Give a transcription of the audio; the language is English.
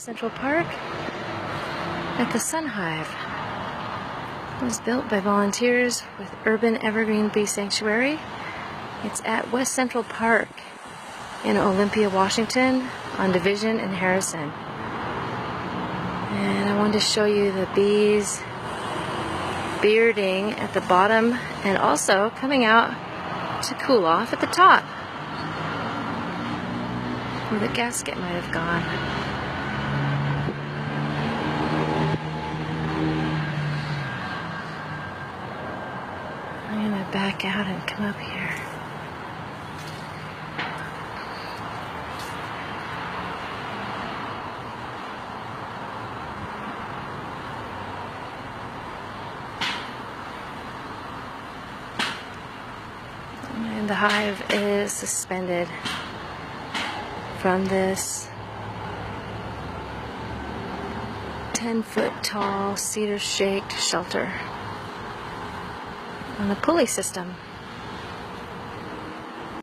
Central Park at the Sun Hive. It was built by volunteers with Urban Evergreen Bee Sanctuary. It's at West Central Park in Olympia, Washington, on Division and Harrison. And I wanted to show you the bees bearding at the bottom and also coming out to cool off at the top, where the gasket might have gone. I'm going to back out and come up here. And the hive is suspended from this 10-foot tall cedar shaked shelter on a pulley system.